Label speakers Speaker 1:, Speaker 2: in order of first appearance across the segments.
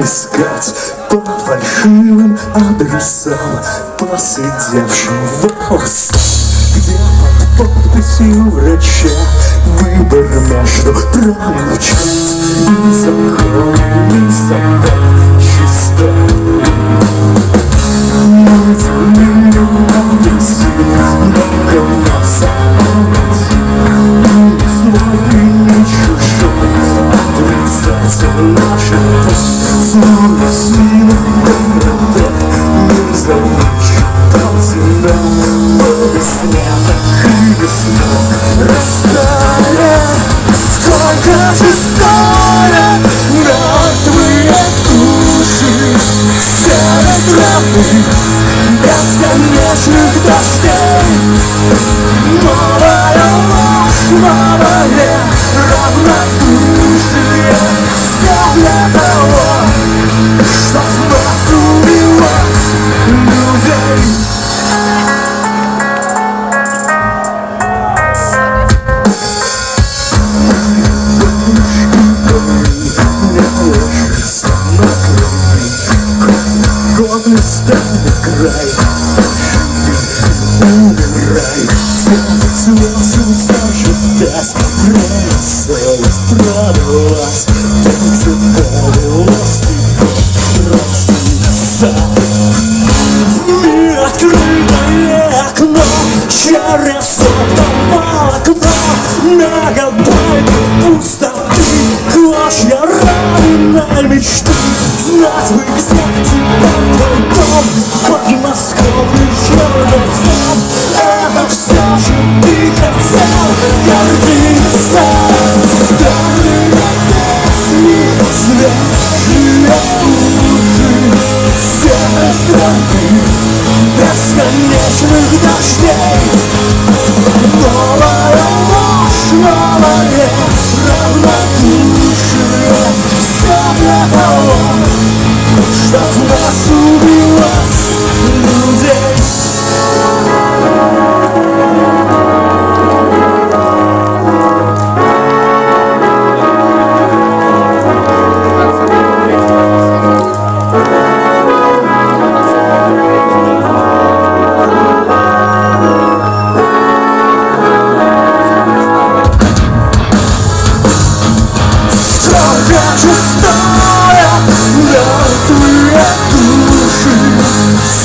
Speaker 1: искать по фальшивым адресам, посидевшим волосам, где под подписью врача выбор между промолчать и законами собой чисто. Мы делили апельсин, много носа и свой, и чужой, отрицатель наших злой силы доброты. Не замечтал тебя без снятых и без слов растает. Сколько же стоят мертвые души, все разрывы бесконечных дождей. Новая ложь, новое равнодушие, все для того, чтоб нас убивать людей. Годы стали край, умирай, слезы зажидать, прицелись, продалась, танцы повелась, просто стать. Мир открытое окно, через окно, мегабайт пустоты, клочья раненой мечты. Знать бы, где теперь твой дом, подмосковный чернозем. Это все, чем ты хотел гордиться. Старые песни, свежие уши, все страны бесконечных дождей. Новая ложь, новое равнодушие, все для того, чтоб нас убивать людей.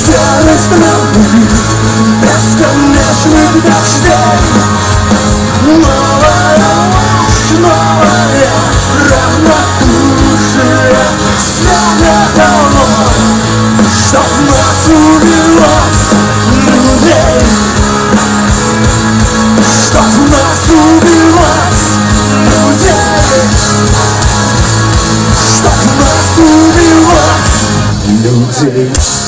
Speaker 1: Серой страны бесконечных дождей. Новая ложь, новое равнодушие, все для того, чтоб нас убивать людей. Чтоб нас убивать людей. Чтоб нас убивать людей.